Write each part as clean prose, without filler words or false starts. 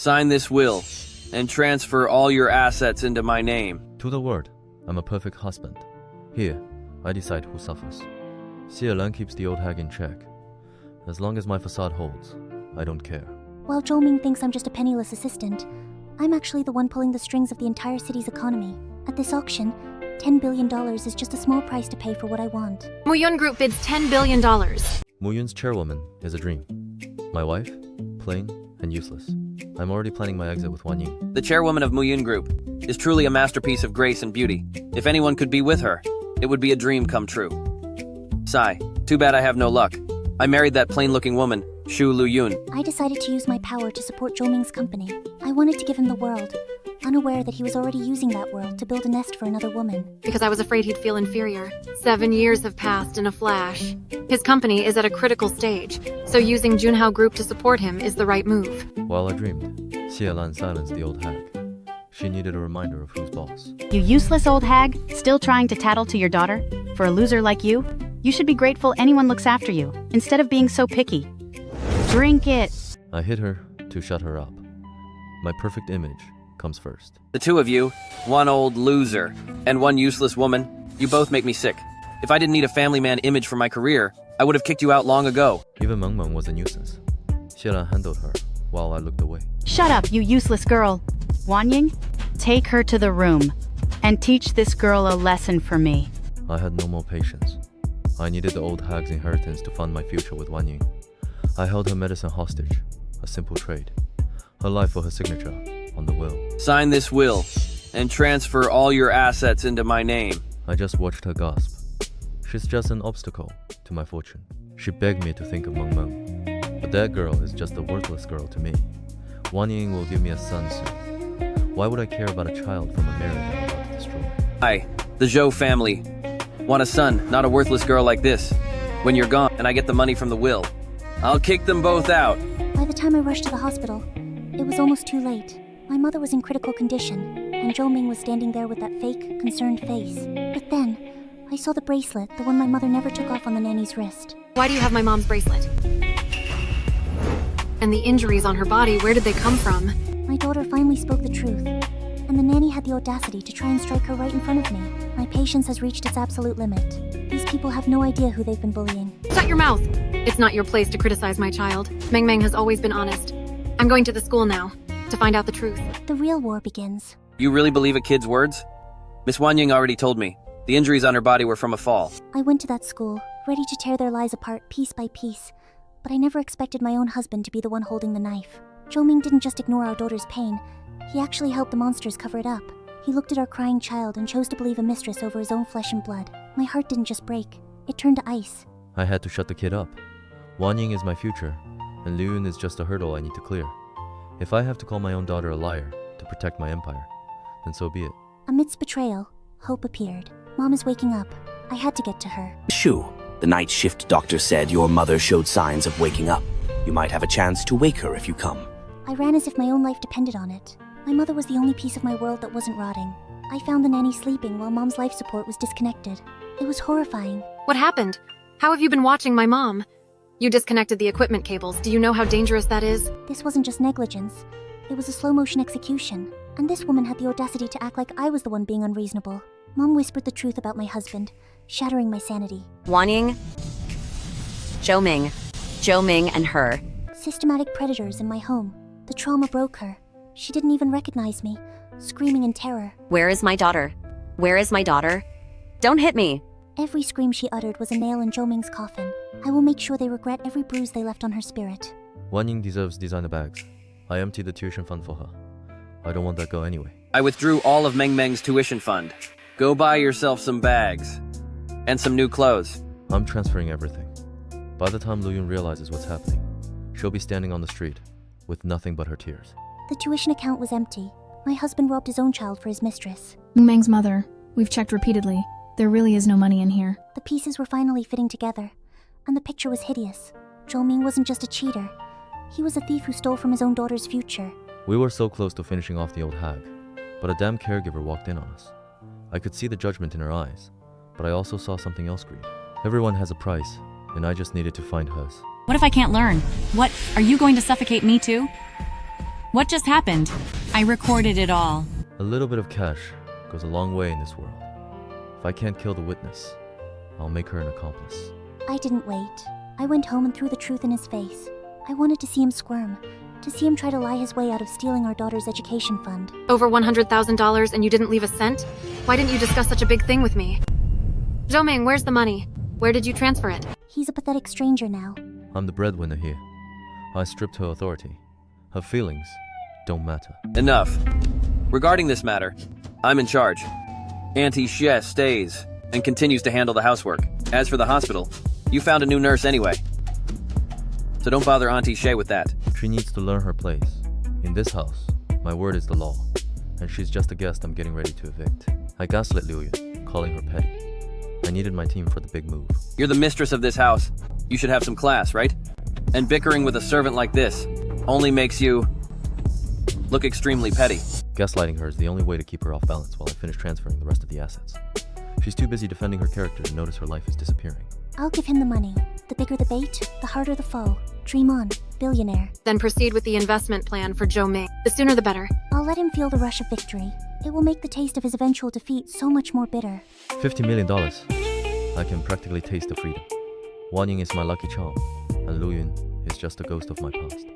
Sign this will and transfer all your assets into my name. To the word, I'm a perfect husband. Here, I decide who suffers. Xie keeps the old hag in check. As long as my facade holds, I don't care. While Zhou Ming thinks I'm just a penniless assistant, I'm actually the one pulling the strings of the entire city's economy. At this auction, $10 billion is just a small price to pay for what I want. Liuyun Group bids $10 billion. Liuyun's chairwoman is a dream. My wife, plain and useless. I'm already planning my exit with Ying. The chairwoman of Liuyun Group is truly a masterpiece of grace and beauty. If anyone could be with her, it would be a dream come true. Sigh, too bad I have no luck. I married that plain-looking woman, Liuyun. I decided to use my power to support Zhou Ming's company. I wanted to give him the world, unaware that he was already using that world to build a nest for another woman. Because I was afraid he'd feel inferior. 7 years have passed in a flash. His company is at a critical stage, so using Junhao Group to support him is the right move. While I dreamed, Xie silenced the old hag. She needed a reminder of who's boss. You useless old hag, still trying to tattle to your daughter? For a loser like you? You should be grateful anyone looks after you, instead of being so picky. Drink it. I hit her to shut her up. My perfect image comes first. The two of you, one old loser and one useless woman, you both make me sick. If I didn't need a family man image for my career, I would have kicked you out long ago. Even Meng was a nuisance. Xie handled her while I looked away. Shut up, you useless girl. Ying, take her to the room and teach this girl a lesson for me. I had no more patience. I needed the old hag's inheritance to fund my future with Ying. I held her medicine hostage, a simple trade. Her life for her signature on the will. Sign this will and transfer all your assets into my name. I just watched her gasp. She's just an obstacle to my fortune. She begged me to think of Meng. But that girl is just a worthless girl to me. Ying will give me a son soon. Why would I care about a child from a marriage I'm about to destroy? I, the Zhou family, want a son, not a worthless girl like this. When you're gone and I get the money from the will, I'll kick them both out. By the time I rushed to the hospital, it was almost too late. My mother was in critical condition, and Zhou Ming was standing there with that fake, concerned face. But then, I saw the bracelet, the one my mother never took off on the nanny's wrist. Why do you have my mom's bracelet? And the injuries on her body, where did they come from? My daughter finally spoke the truth, and the nanny had the audacity to try and strike her right in front of me. My patience has reached its absolute limit. These people have no idea who they've been bullying. Shut your mouth! It's not your place to criticize my child. Meng has always been honest. I'm going to the school now, to find out the truth. The real war begins. You really believe a kid's words? Miss Ying already told me. The injuries on her body were from a fall. I went to that school, ready to tear their lies apart piece by piece. But I never expected my own husband to be the one holding the knife. Zhou Ming didn't just ignore our daughter's pain. He actually helped the monsters cover it up. He looked at our crying child and chose to believe a mistress over his own flesh and blood. My heart didn't just break. It turned to ice. I had to shut the kid up. Ying is my future, and Liuyun is just a hurdle I need to clear. If I have to call my own daughter a liar to protect my empire, then so be it. Amidst betrayal, hope appeared. Mom is waking up. I had to get to her. Shu, the night shift doctor said your mother showed signs of waking up. You might have a chance to wake her if you come. I ran as if my own life depended on it. My mother was the only piece of my world that wasn't rotting. I found the nanny sleeping while Mom's life support was disconnected. It was horrifying. What happened? How have you been watching my mom? You disconnected the equipment cables. Do you know how dangerous that is? This wasn't just negligence. It was a slow-motion execution. And this woman had the audacity to act like I was the one being unreasonable. Mom whispered the truth about my husband, shattering my sanity. Ying, Zhou Ming and her. Systematic predators in my home. The trauma broke her. She didn't even recognize me, screaming in terror. Where is my daughter? Where is my daughter? Don't hit me! Every scream she uttered was a nail in Zhou Ming's coffin. I will make sure they regret every bruise they left on her spirit. Ying deserves designer bags. I emptied the tuition fund for her. I don't want that girl anyway. I withdrew all of Meng's tuition fund. Go buy yourself some bags. And some new clothes. I'm transferring everything. By the time Liuyun realizes what's happening, she'll be standing on the street with nothing but her tears. The tuition account was empty. My husband robbed his own child for his mistress. Meng's mother. We've checked repeatedly. There really is no money in here. The pieces were finally fitting together, and the picture was hideous. Zhou Ming wasn't just a cheater. He was a thief who stole from his own daughter's future. We were so close to finishing off the old hag, but a damn caregiver walked in on us. I could see the judgment in her eyes, but I also saw something else greed. Everyone has a price, and I just needed to find hers. What if I can't learn? What, are you going to suffocate me too? What just happened? I recorded it all. A little bit of cash goes a long way in this world. If I can't kill the witness, I'll make her an accomplice. I didn't wait. I went home and threw the truth in his face. I wanted to see him squirm, to see him try to lie his way out of stealing our daughter's education fund. Over $100,000 and you didn't leave a cent? Why didn't you discuss such a big thing with me? Zhou Ming, where's the money? Where did you transfer it? He's a pathetic stranger now. I'm the breadwinner here. I stripped her authority. Her feelings don't matter. Enough. Regarding this matter, I'm in charge. Auntie Xie stays and continues to handle the housework. As for the hospital, you found a new nurse anyway. So don't bother Auntie Xie with that. She needs to learn her place. In this house, my word is the law. And she's just a guest I'm getting ready to evict. I gaslit Liuyun, calling her petty. I needed my team for the big move. You're the mistress of this house. You should have some class, right? And bickering with a servant like this only makes you look extremely petty. Gaslighting her is the only way to keep her off balance while I finish transferring the rest of the assets. She's too busy defending her character to notice her life is disappearing. I'll give him the money. The bigger the bait, the harder the foe. Dream on, billionaire. Then proceed with the investment plan for Zhou Ming. The sooner the better. I'll let him feel the rush of victory. It will make the taste of his eventual defeat so much more bitter. $50 million. I can practically taste the freedom. Wan Ying is my lucky charm, and Liuyun is just a ghost of my past.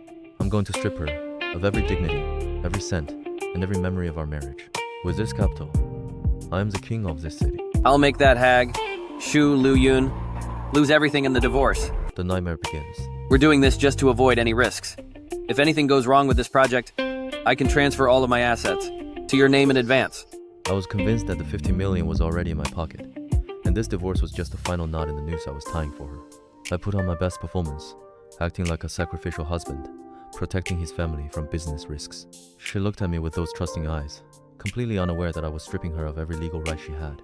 I'm going to strip her of every dignity, every cent, and every memory of our marriage. With this capital, I am the king of this city. I'll make that hag, Shu Liuyun, lose everything in the divorce. The nightmare begins. We're doing this just to avoid any risks. If anything goes wrong with this project, I can transfer all of my assets to your name in advance. I was convinced that the $50 million was already in my pocket, and this divorce was just a final knot in the noose I was tying for her. I put on my best performance, acting like a sacrificial husband, protecting his family from business risks. She looked at me with those trusting eyes, completely unaware that I was stripping her of every legal right she had.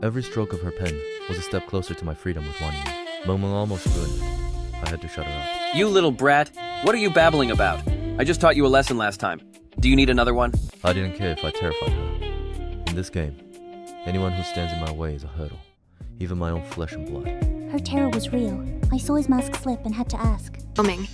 Every stroke of her pen was a step closer to my freedom with Wan Ying. Meng Meng almost ruined it. I had to shut her up. You little brat, what are you babbling about? I just taught you a lesson last time. Do you need another one? I didn't care if I terrified her. In this game, anyone who stands in my way is a hurdle, even my own flesh and blood. Her terror was real. I saw his mask slip and had to ask. Zhou Ming,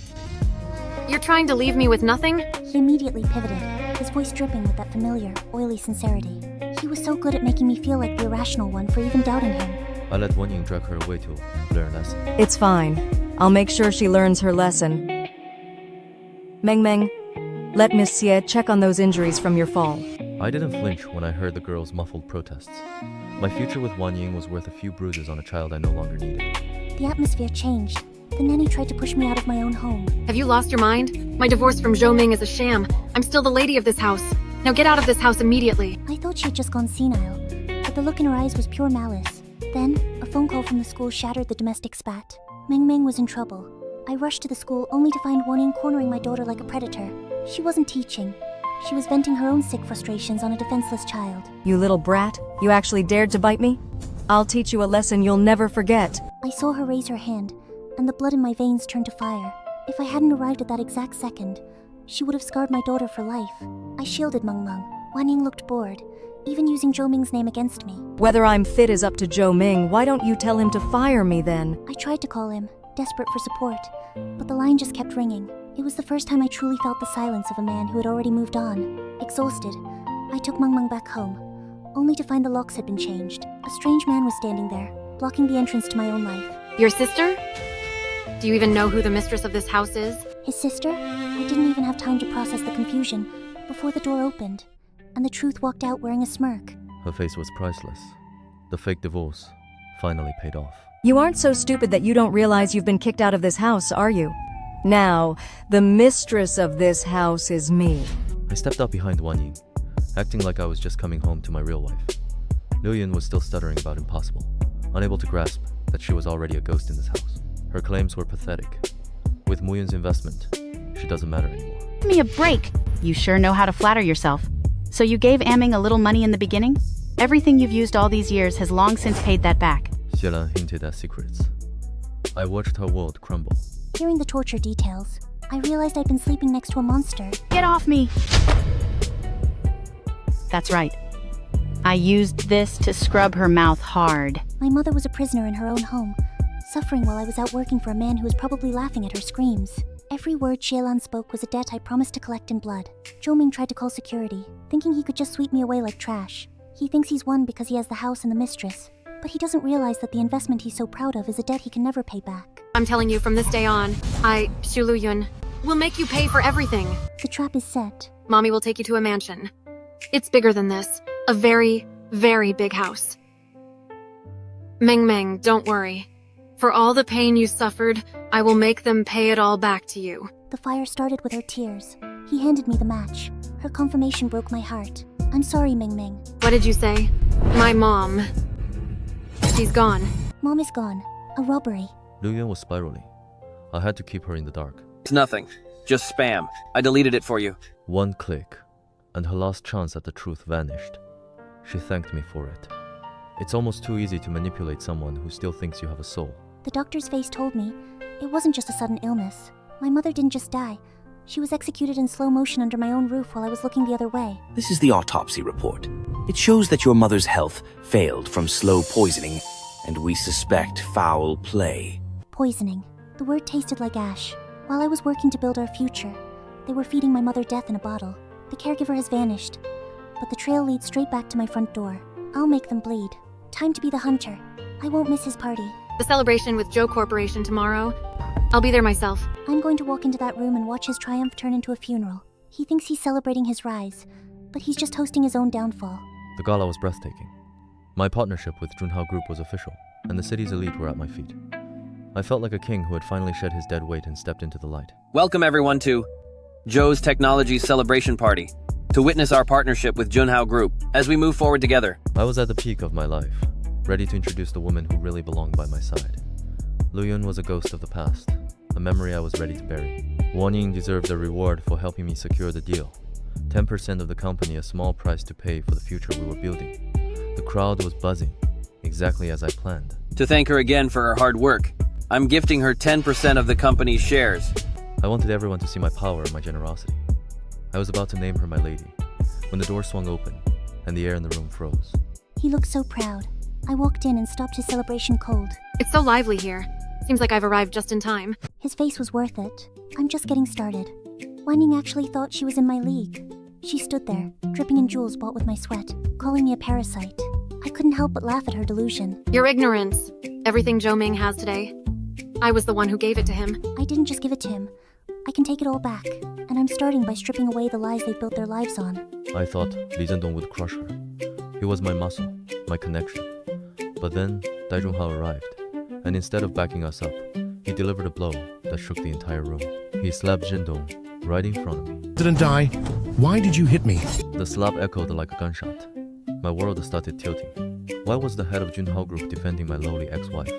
you're trying to leave me with nothing? He immediately pivoted, his voice dripping with that familiar, oily sincerity. He was so good at making me feel like the irrational one for even doubting him. I let Wan Ying drag her away to learn a lesson. It's fine. I'll make sure she learns her lesson. Meng Meng, let Miss Xie check on those injuries from your fall. I didn't flinch when I heard the girl's muffled protests. My future with Wan Ying was worth a few bruises on a child I no longer needed. The atmosphere changed. The nanny tried to push me out of my own home. Have you lost your mind? My divorce from Zhou Ming is a sham. I'm still the lady of this house. Now get out of this house immediately. I thought she had just gone senile, but the look in her eyes was pure malice. Then, a phone call from the school shattered the domestic spat. Meng Meng was in trouble. I rushed to the school only to find Wan Ying cornering my daughter like a predator. She wasn't teaching. She was venting her own sick frustrations on a defenseless child. You little brat, you actually dared to bite me? I'll teach you a lesson you'll never forget. I saw her raise her hand, and the blood in my veins turned to fire. If I hadn't arrived at that exact second, she would have scarred my daughter for life. I shielded Meng Meng. Wan Ying looked bored, even using Zhou Ming's name against me. Whether I'm fit is up to Zhou Ming. Why don't you tell him to fire me then? I tried to call him, desperate for support, but the line just kept ringing. It was the first time I truly felt the silence of a man who had already moved on. Exhausted, I took Meng Meng back home, only to find the locks had been changed. A strange man was standing there, blocking the entrance to my own life. Your sister? Do you even know who the mistress of this house is? His sister? I didn't even have time to process the confusion before the door opened, and the truth walked out wearing a smirk. Her face was priceless. The fake divorce finally paid off. You aren't so stupid that you don't realize you've been kicked out of this house, are you? Now, the mistress of this house is me. I stepped up behind Wan Ying, acting like I was just coming home to my real wife. Liuyun was still stuttering about impossible, unable to grasp that she was already a ghost in this house. Her claims were pathetic. With Muyun's investment, she doesn't matter anymore. Give me a break. You sure know how to flatter yourself. So you gave Aming a little money in the beginning? Everything you've used all these years has long since paid that back. Xielan hinted at secrets. I watched her world crumble. Hearing the torture details, I realized I'd been sleeping next to a monster. Get off me! That's right. I used this to scrub her mouth hard. My mother was a prisoner in her own home, suffering while I was out working for a man who was probably laughing at her screams. Every word Xielan spoke was a debt I promised to collect in blood. Zhou Ming tried to call security, thinking he could just sweep me away like trash. He thinks he's won because he has the house and the mistress, but he doesn't realize that the investment he's so proud of is a debt he can never pay back. I'm telling you from this day on, Liuyun, will make you pay for everything. The trap is set. Mommy will take you to a mansion. It's bigger than this. A very, very big house. Ming, don't worry. For all the pain you suffered, I will make them pay it all back to you. The fire started with her tears. He handed me the match. Her confirmation broke my heart. I'm sorry, Ming. What did you say? My mom. She's gone. Mom is gone. A robbery. Liuyun was spiraling. I had to keep her in the dark. It's nothing. Just spam. I deleted it for you. One click, and her last chance at the truth vanished. She thanked me for it. It's almost too easy to manipulate someone who still thinks you have a soul. The doctor's face told me it wasn't just a sudden illness. My mother didn't just die. She was executed in slow motion under my own roof while I was looking the other way. This is the autopsy report. It shows that your mother's health failed from slow poisoning, and we suspect foul play. Poisoning. The word tasted like ash. While I was working to build our future, they were feeding my mother death in a bottle. The caregiver has vanished, but the trail leads straight back to my front door. I'll make them bleed. Time to be the hunter. I won't miss his party. The celebration with Zhou Corporation tomorrow. I'll be there myself. I'm going to walk into that room and watch his triumph turn into a funeral. He thinks he's celebrating his rise, but he's just hosting his own downfall. The gala was breathtaking. My partnership with Junhao Group was official, and the city's elite were at my feet. I felt like a king who had finally shed his dead weight and stepped into the light. Welcome everyone to Zhou's Technologies Celebration Party, to witness our partnership with Junhao Group as we move forward together. I was at the peak of my life, ready to introduce the woman who really belonged by my side. Liuyun was a ghost of the past, a memory I was ready to bury. Wang Ying deserved a reward for helping me secure the deal. 10% of the company, a small price to pay for the future we were building. The crowd was buzzing, exactly as I planned. To thank her again for her hard work, I'm gifting her 10% of the company's shares. I wanted everyone to see my power and my generosity. I was about to name her my lady, when the door swung open, and the air in the room froze. He looked so proud. I walked in and stopped his celebration cold. It's so lively here. Seems like I've arrived just in time. His face was worth it. I'm just getting started. Wan Ying actually thought she was in my league. She stood there, dripping in jewels bought with my sweat, calling me a parasite. I couldn't help but laugh at her delusion. Your ignorance. Everything Zhou Ming has today. I was the one who gave it to him. I didn't just give it to him. I can take it all back, and I'm starting by stripping away the lies they built their lives on. I thought Li Zhendong would crush her. He was my muscle, my connection. But then, Dai Junhao arrived, and instead of backing us up, he delivered a blow that shook the entire room. He slapped Zhendong right in front of me. Didn't die. Why did you hit me? The slap echoed like a gunshot. My world started tilting. Why was the head of Junhao Group defending my lowly ex-wife?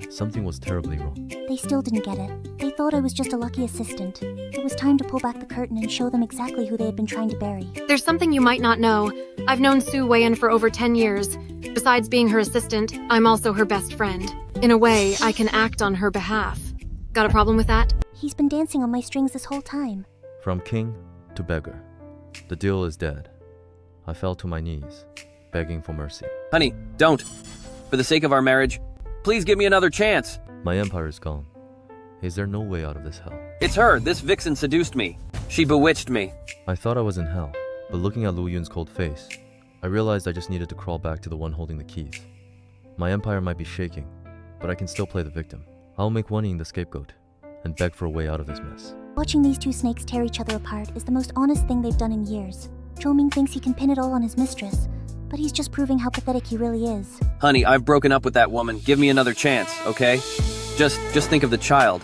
Something was terribly wrong. They still didn't get it. They thought I was just a lucky assistant. It was time to pull back the curtain and show them exactly who they had been trying to bury. There's something you might not know. I've known Su Weiyan for over 10 years. Besides being her assistant, I'm also her best friend. In a way, I can act on her behalf. Got a problem with that? He's been dancing on my strings this whole time. From king to beggar. The deal is dead. I fell to my knees, begging for mercy. Honey, don't. For the sake of our marriage, please give me another chance. My empire is gone. Is there no way out of this hell? It's her. This vixen seduced me. She bewitched me. I thought I was in hell, but looking at Liuyun's cold face, I realized I just needed to crawl back to the one holding the keys. My empire might be shaking, but I can still play the victim. I'll make Wan Ying the scapegoat, and beg for a way out of this mess. Watching these two snakes tear each other apart is the most honest thing they've done in years. Zhou Ming thinks he can pin it all on his mistress, but he's just proving how pathetic he really is. Honey, I've broken up with that woman. Give me another chance, okay? Just think of the child.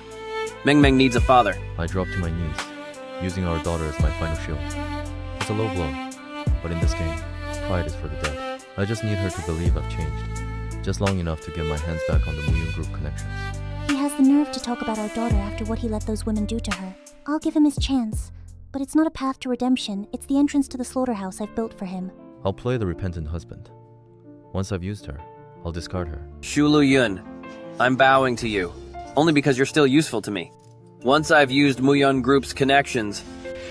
Ming needs a father. I dropped to my knees, using our daughter as my final shield. It's a low blow, but in this game, pride is for the dead. I just need her to believe I've changed, just long enough to get my hands back on the Liuyun Group connections. He has the nerve to talk about our daughter after what he let those women do to her. I'll give him his chance, but it's not a path to redemption, it's the entrance to the slaughterhouse I've built for him. I'll play the repentant husband. Once I've used her, I'll discard her. Shu Liuyun, I'm bowing to you, only because you're still useful to me. Once I've used Liuyun Group's connections,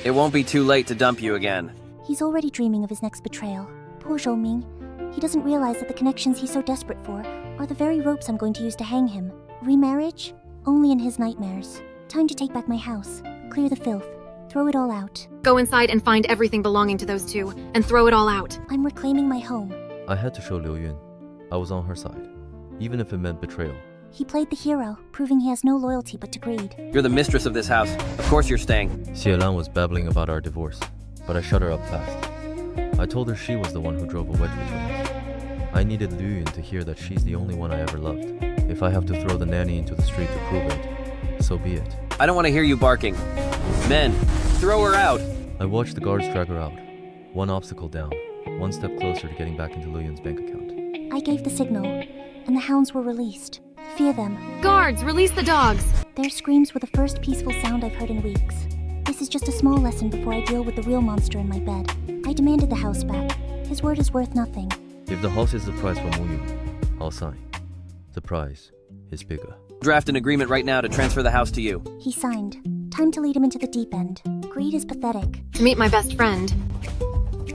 it won't be too late to dump you again. He's already dreaming of his next betrayal. Poor Zhou Ming. He doesn't realize that the connections he's so desperate for are the very ropes I'm going to use to hang him. Remarriage? Only in his nightmares. Time to take back my house, clear the filth, throw it all out. Go inside and find everything belonging to those two, and throw it all out. I'm reclaiming my home. I had to show Liuyun I was on her side, even if it meant betrayal. He played the hero, proving he has no loyalty but to greed. You're the mistress of this house. Of course you're staying. Xielan was babbling about our divorce, but I shut her up fast. I told her she was the one who drove a wedge between us. I needed Liuyun to hear that she's the only one I ever loved. If I have to throw the nanny into the street to prove it, so be it. I don't want to hear you barking. Men, throw her out. I watched the guards drag her out. One obstacle down, one step closer to getting back into Liuyun's bank account. I gave the signal, and the hounds were released. Fear them. Guards, release the dogs! Their screams were the first peaceful sound I've heard in weeks. This is just a small lesson before I deal with the real monster in my bed. I demanded the house back. His word is worth nothing. If the house is the price for Muyun, I'll sign. The price is bigger. Draft an agreement right now to transfer the house to you. He signed. Time to lead him into the deep end. Greed is pathetic. To meet my best friend,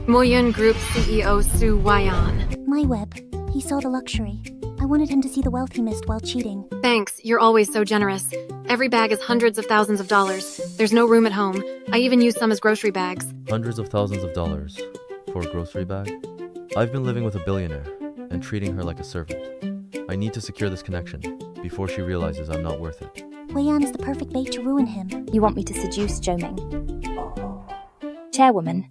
Liuyun Group CEO Zhou Ming. My web. He saw the luxury. I wanted him to see the wealth he missed while cheating. Thanks, you're always so generous. Every bag is hundreds of thousands of dollars. There's no room at home. I even use some as grocery bags. Hundreds of thousands of dollars for a grocery bag? I've been living with a billionaire and treating her like a servant. I need to secure this connection before she realizes I'm not worth it. Liuyun is the perfect bait to ruin him. You want me to seduce Zhou Ming? Chairwoman,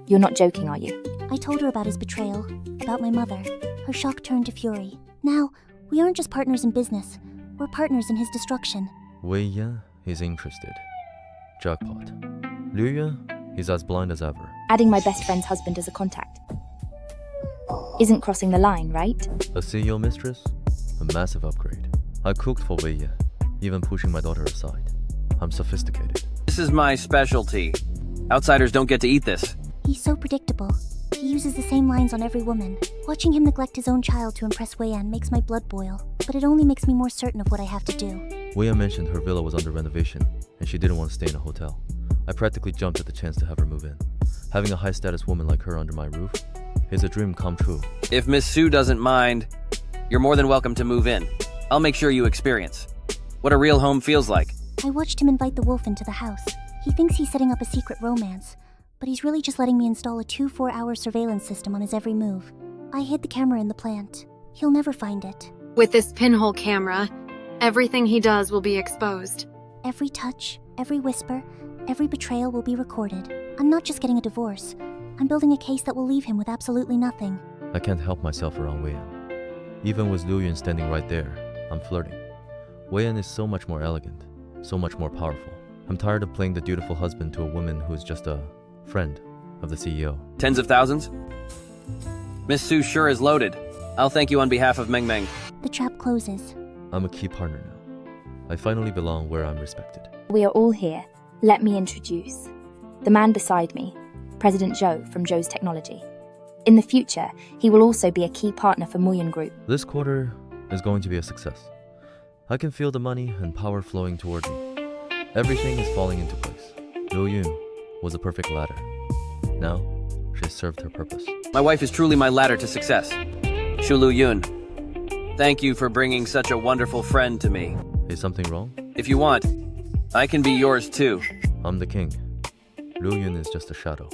you're not joking, are you? I told her about his betrayal, about my mother. Her shock turned to fury. Now, we aren't just partners in business. We're partners in his destruction. Wei Yan is interested. Jackpot. Liuyun is as blind as ever. Adding my best friend's husband as a contact isn't crossing the line, right? A CEO mistress? A massive upgrade. I cooked for Wei Yan, even pushing my daughter aside. I'm sophisticated. This is my specialty. Outsiders don't get to eat this. He's so predictable. He uses the same lines on every woman. Watching him neglect his own child to impress Wei Yan makes my blood boil, but it only makes me more certain of what I have to do. Wei Yan mentioned her villa was under renovation, and she didn't want to stay in a hotel. I practically jumped at the chance to have her move in. Having a high-status woman like her under my roof is a dream come true. If Miss Sue doesn't mind, you're more than welcome to move in. I'll make sure you experience what a real home feels like. I watched him invite the wolf into the house. He thinks he's setting up a secret romance, but he's really just letting me install a 24-hour surveillance system on his every move. I hid the camera in the plant. He'll never find it. With this pinhole camera, everything he does will be exposed. Every touch, every whisper, every betrayal will be recorded. I'm not just getting a divorce. I'm building a case that will leave him with absolutely nothing. I can't help myself around Wei Yan. Even with Liuyun standing right there, I'm flirting. Wei Yan is so much more elegant, so much more powerful. I'm tired of playing the dutiful husband to a woman who's just a friend of the CEO. Tens of thousands? Miss Sue sure is loaded. I'll thank you on behalf of Meng Meng. The trap closes. I'm a key partner now. I finally belong where I'm respected. We are all here. Let me introduce the man beside me, President Zhou from Zhou's Technology. In the future, he will also be a key partner for Liuyun Group. This quarter is going to be a success. I can feel the money and power flowing toward me. Everything is falling into place. Liuyun was a perfect ladder. Now, she has served her purpose. My wife is truly my ladder to success. Shu Liuyun, thank you for bringing such a wonderful friend to me. Is something wrong? If you want, I can be yours too. I'm the king. Liuyun is just a shadow.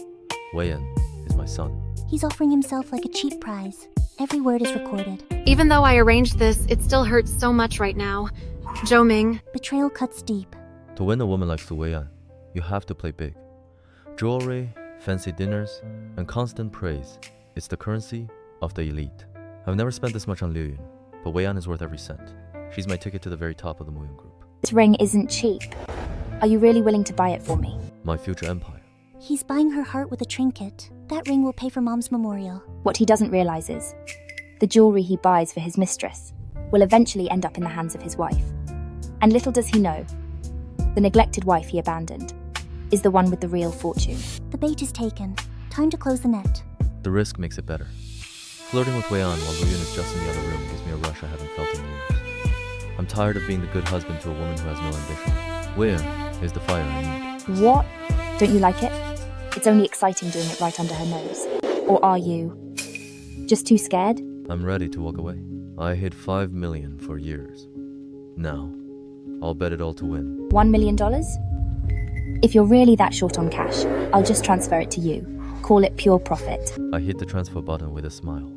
Wei Yan is my son. He's offering himself like a cheap prize. Every word is recorded. Even though I arranged this, it still hurts so much right now. Zhou Ming. Betrayal cuts deep. To win a woman like Su Wei Yan, you have to play big. Jewelry, fancy dinners, and constant praise. It's the currency of the elite. I've never spent this much on Liuyun, but Wei Yan is worth every cent. She's my ticket to the very top of the Liuyun Group. This ring isn't cheap. Are you really willing to buy it for me? My future empire. He's buying her heart with a trinket. That ring will pay for Mom's memorial. What he doesn't realize is, the jewelry he buys for his mistress will eventually end up in the hands of his wife. And little does he know, the neglected wife he abandoned is the one with the real fortune. The bait is taken. Time to close the net. The risk makes it better. Flirting with Wei Yan while Liuyun is just in the other room gives me a rush I haven't felt in years. I'm tired of being the good husband to a woman who has no ambition. Where is the fire I need? What? Don't you like it? It's only exciting doing it right under her nose. Or are you just too scared? I'm ready to walk away. I hid 5 million for years. Now, I'll bet it all to win. $1 million? If you're really that short on cash, I'll just transfer it to you. Call it pure profit. I hit the transfer button with a smile.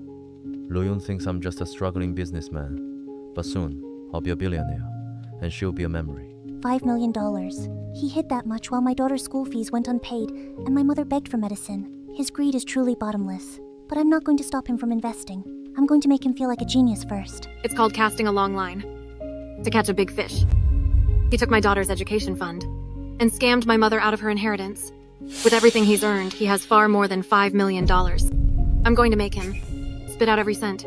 Liuyun thinks I'm just a struggling businessman, but soon I'll be a billionaire, and she'll be a memory. $5 million. He hid that much while my daughter's school fees went unpaid, and my mother begged for medicine. His greed is truly bottomless. But I'm not going to stop him from investing. I'm going to make him feel like a genius first. It's called casting a long line. To catch a big fish. He took my daughter's education fund and scammed my mother out of her inheritance. With everything he's earned, he has far more than $5 million. I'm going to make him spit out every cent.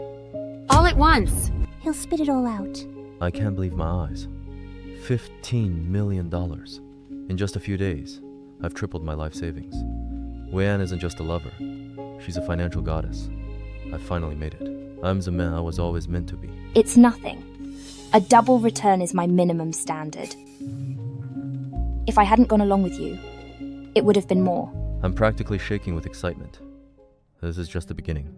All at once. He'll spit it all out. I can't believe my eyes. $15 million. In just a few days, I've tripled my life savings. Liuyun isn't just a lover. She's a financial goddess. I finally made it. I'm the man I was always meant to be. It's nothing. A double return is my minimum standard. If I hadn't gone along with you, it would have been more. I'm practically shaking with excitement. This is just the beginning.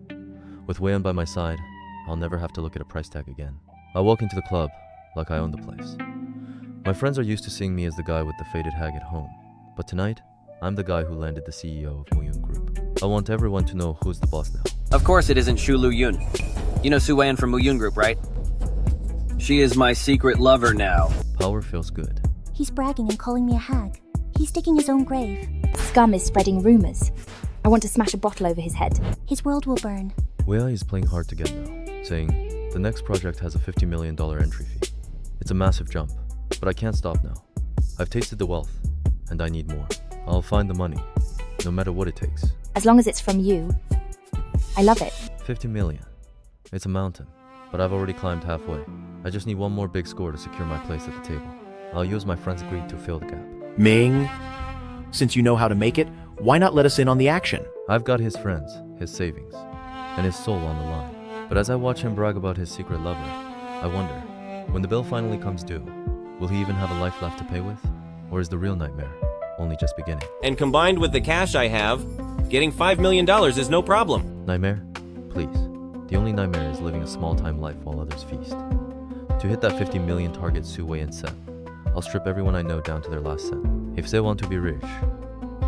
With Liuyun by my side, I'll never have to look at a price tag again. I walk into the club like I own the place. My friends are used to seeing me as the guy with the faded hag at home. But tonight, I'm the guy who landed the CEO of Liuyun Group. I want everyone to know who's the boss now. Of course it isn't Liuyun. You know Liuyun from Liuyun Group, right? She is my secret lover now. Power feels good. He's bragging and calling me a hag. He's digging his own grave. Scum is spreading rumors. I want to smash a bottle over his head. His world will burn. Liuyun is playing hard to get now, saying, the next project has a $50 million entry fee. It's a massive jump, but I can't stop now. I've tasted the wealth, and I need more. I'll find the money, no matter what it takes. As long as it's from you, I love it. 50 million. It's a mountain, but I've already climbed halfway. I just need one more big score to secure my place at the table. I'll use my friend's greed to fill the gap. Ming, since you know how to make it, why not let us in on the action? I've got his friends, his savings, and his soul on the line. But as I watch him brag about his secret lover, I wonder, when the bill finally comes due, will he even have a life left to pay with? Or is the real nightmare only just beginning? And combined with the cash I have, getting $5 million is no problem. Nightmare? Please. The only nightmare is living a small-time life while others feast. To hit that 50 million target Liuyun set, I'll strip everyone I know down to their last cent. If they want to be rich,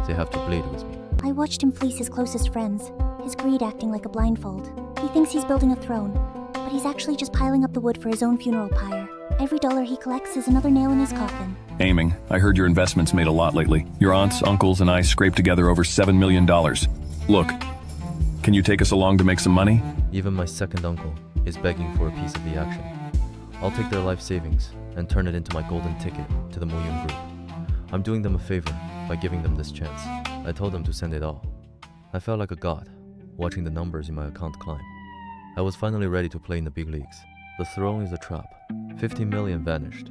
they have to bleed with me. I watched him fleece his closest friends, his greed acting like a blindfold. He thinks he's building a throne, but he's actually just piling up the wood for his own funeral pyre. Every dollar he collects is another nail in his coffin. Aiming, I heard your investments made a lot lately. Your aunts, uncles, and I scraped together over $7 million. Look, can you take us along to make some money? Even my second uncle is begging for a piece of the action. I'll take their life savings and turn it into my golden ticket to the Liuyun Group. I'm doing them a favor by giving them this chance. I told them to send it all. I felt like a god, watching the numbers in my account climb. I was finally ready to play in the big leagues. The throne is a trap. 50 million vanished.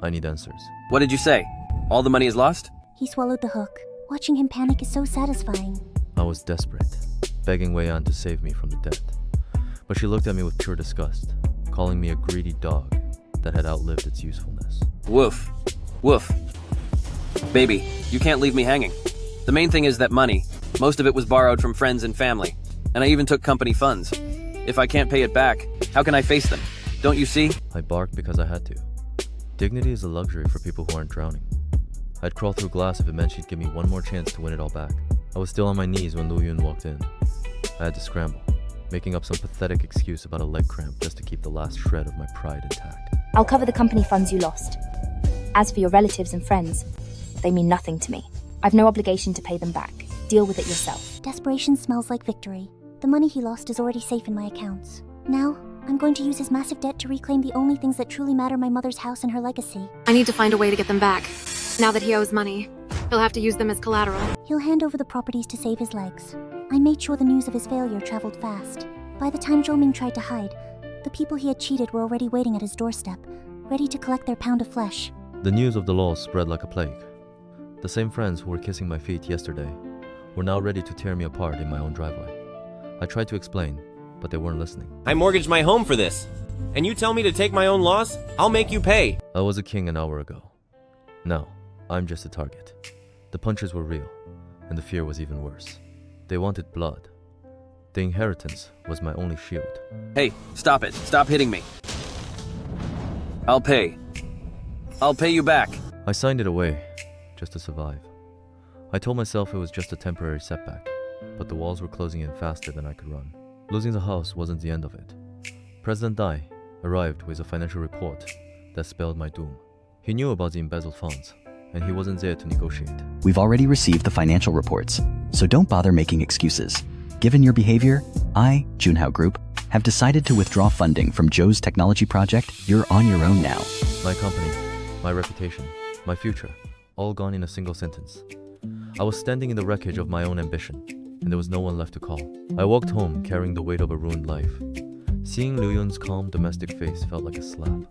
I need answers. What did you say? All the money is lost? He swallowed the hook. Watching him panic is so satisfying. I was desperate, begging Liuyun to save me from the debt. But she looked at me with pure disgust, calling me a greedy dog that had outlived its usefulness. Woof. Woof. Baby, you can't leave me hanging. The main thing is that money, most of it was borrowed from friends and family, and I even took company funds. If I can't pay it back, how can I face them? Don't you see? I barked because I had to. Dignity is a luxury for people who aren't drowning. I'd crawl through glass if it meant she'd give me one more chance to win it all back. I was still on my knees when Liuyun walked in. I had to scramble, making up some pathetic excuse about a leg cramp just to keep the last shred of my pride intact. I'll cover the company funds you lost. As for your relatives and friends, they mean nothing to me. I've no obligation to pay them back. Deal with it yourself. Desperation smells like victory. The money he lost is already safe in my accounts. Now, I'm going to use his massive debt to reclaim the only things that truly matter: my mother's house and her legacy. I need to find a way to get them back. Now that he owes money, he'll have to use them as collateral. He'll hand over the properties to save his legs. I made sure the news of his failure traveled fast. By the time Zhou Ming tried to hide, the people he had cheated were already waiting at his doorstep, ready to collect their pound of flesh. The news of the loss spread like a plague. The same friends who were kissing my feet yesterday were now ready to tear me apart in my own driveway. I tried to explain, but they weren't listening. I mortgaged my home for this. And you tell me to take my own loss? I'll make you pay. I was a king an hour ago. Now, I'm just a target. The punches were real, and the fear was even worse. They wanted blood. The inheritance was my only shield. Hey, stop it. Stop hitting me. I'll pay. I'll pay you back. I signed it away, just to survive. I told myself it was just a temporary setback, but the walls were closing in faster than I could run. Losing the house wasn't the end of it. President Dai arrived with a financial report that spelled my doom. He knew about the embezzled funds, and he wasn't there to negotiate. We've already received the financial reports, so don't bother making excuses. Given your behavior, I, Junhao Group, have decided to withdraw funding from Zhou's technology project. You're on your own now. My company, my reputation, my future, all gone in a single sentence. I was standing in the wreckage of my own ambition, and there was no one left to call. I walked home carrying the weight of a ruined life. Seeing Liuyun's calm domestic face felt like a slap.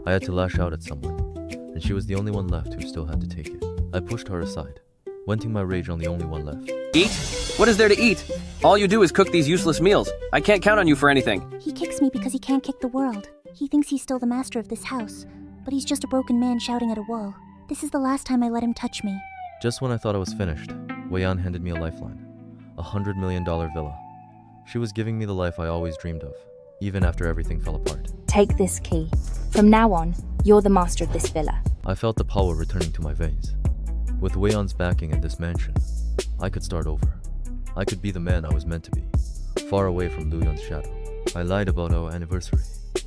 I had to lash out at someone, and she was the only one left who still had to take it. I pushed her aside, venting my rage on the only one left. Eat? What is there to eat? All you do is cook these useless meals. I can't count on you for anything. He kicks me because he can't kick the world. He thinks he's still the master of this house, but he's just a broken man shouting at a wall. This is the last time I let him touch me. Just when I thought I was finished, Weiyan handed me a lifeline. $100 million villa. She was giving me the life I always dreamed of, even after everything fell apart. Take this key. From now on, you're the master of this villa. I felt the power returning to my veins. With Weiyan's backing in this mansion, I could start over. I could be the man I was meant to be, far away from Liuyun's shadow. I lied about our anniversary,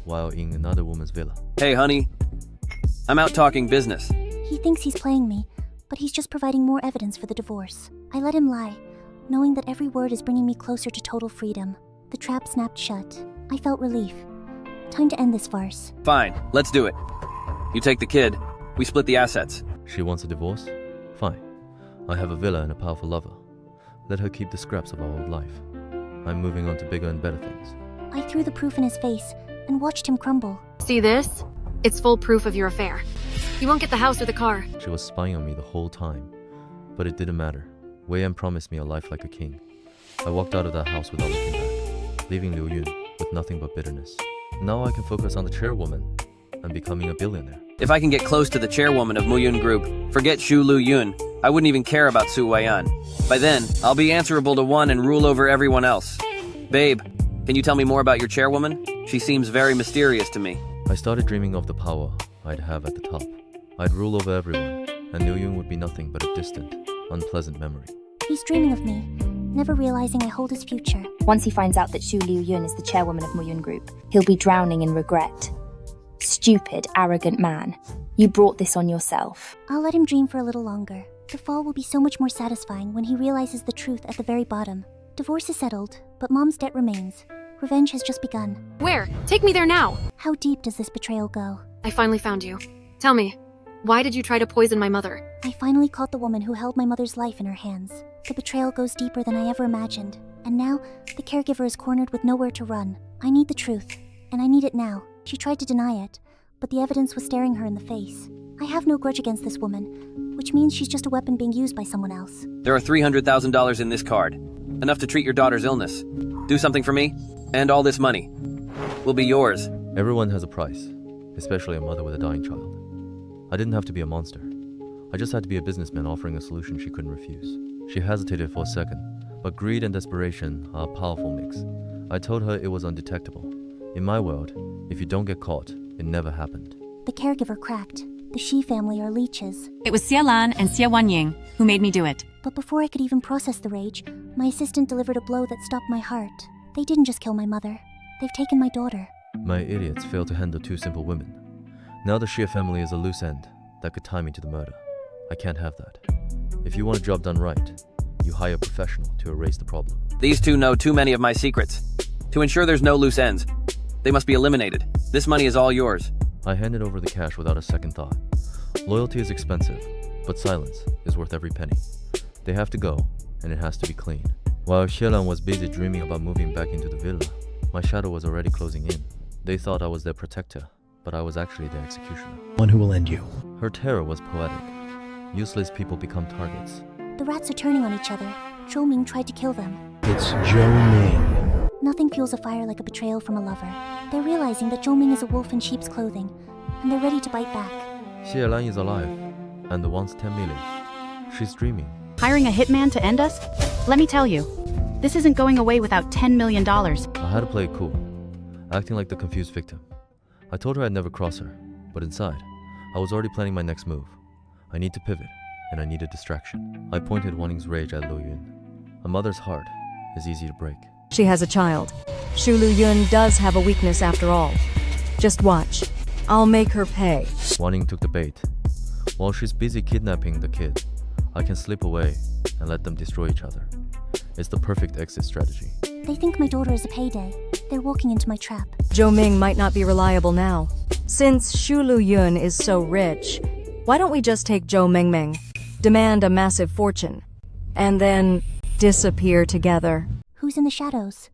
while in another woman's villa. Hey, honey. I'm out talking business. He thinks he's playing me, but he's just providing more evidence for the divorce. I let him lie, knowing that every word is bringing me closer to total freedom. The trap snapped shut. I felt relief. Time to end this farce. Fine, let's do it. You take the kid, we split the assets. She wants a divorce? Fine. I have a villa and a powerful lover. Let her keep the scraps of our old life. I'm moving on to bigger and better things. I threw the proof in his face and watched him crumble. See this? It's full proof of your affair. You won't get the house or the car. She was spying on me the whole time. But it didn't matter. Weiyan promised me a life like a king. I walked out of that house without looking back, leaving Liuyun with nothing but bitterness. Now I can focus on the chairwoman and becoming a billionaire. If I can get close to the chairwoman of Liuyun Group, forget Xu Liuyun, I wouldn't even care about Su Weiyan. By then, I'll be answerable to one and rule over everyone else. Babe, can you tell me more about your chairwoman? She seems very mysterious to me. I started dreaming of the power I'd have at the top. I'd rule over everyone, and Liuyun would be nothing but a distant, unpleasant memory. He's dreaming of me, never realizing I hold his future. Once he finds out that Xu Liuyun is the chairwoman of Liuyun Group, he'll be drowning in regret. Stupid, arrogant man. You brought this on yourself. I'll let him dream for a little longer. The fall will be so much more satisfying when he realizes the truth at the very bottom. Divorce is settled, but Mom's debt remains. Revenge has just begun. Where? Take me there now! How deep does this betrayal go? I finally found you. Tell me, why did you try to poison my mother? I finally caught the woman who held my mother's life in her hands. The betrayal goes deeper than I ever imagined. And now, the caregiver is cornered with nowhere to run. I need the truth, and I need it now. She tried to deny it, but the evidence was staring her in the face. I have no grudge against this woman, which means she's just a weapon being used by someone else. There are $300,000 in this card. Enough to treat your daughter's illness. Do something for me, and all this money will be yours. Everyone has a price, especially a mother with a dying child. I didn't have to be a monster. I just had to be a businessman offering a solution she couldn't refuse. She hesitated for a second, but greed and desperation are a powerful mix. I told her it was undetectable. In my world, if you don't get caught, it never happened. The caregiver cracked. The Shi family are leeches. It was Xie Lan and Xie Wanying who made me do it. But before I could even process the rage, my assistant delivered a blow that stopped my heart. They didn't just kill my mother. They've taken my daughter. My idiots failed to handle two simple women. Now the Xie family is a loose end that could tie me to the murder. I can't have that. If you want a job done right, you hire a professional to erase the problem. These two know too many of my secrets. To ensure there's no loose ends, they must be eliminated. This money is all yours. I handed over the cash without a second thought. Loyalty is expensive, but silence is worth every penny. They have to go, and it has to be clean. While Xielan was busy dreaming about moving back into the villa, my shadow was already closing in. They thought I was their protector, but I was actually their executioner. One who will end you. Her terror was poetic. Useless people become targets. The rats are turning on each other. Zhou Ming tried to kill them. It's Zhou Ming. Nothing fuels a fire like a betrayal from a lover. They're realizing that Zhou Ming is a wolf in sheep's clothing, and they're ready to bite back. Xielan is alive, and wants 10 million. She's dreaming. Hiring a hitman to end us? Let me tell you, this isn't going away without $10 million. I had to play it cool, acting like the confused victim. I told her I'd never cross her, but inside, I was already planning my next move. I need to pivot, and I need a distraction. I pointed Wanning's rage at Liuyun. A mother's heart is easy to break. She has a child. Shu Liuyun does have a weakness after all. Just watch. I'll make her pay. Wanning took the bait. While she's busy kidnapping the kid, I can slip away and let them destroy each other. It's the perfect exit strategy. They think my daughter is a payday. They're walking into my trap. Zhou Ming might not be reliable now. Since Shu Liuyun is so rich, why don't we just take Zhou Ming, demand a massive fortune, and then disappear together? Who's in the shadows?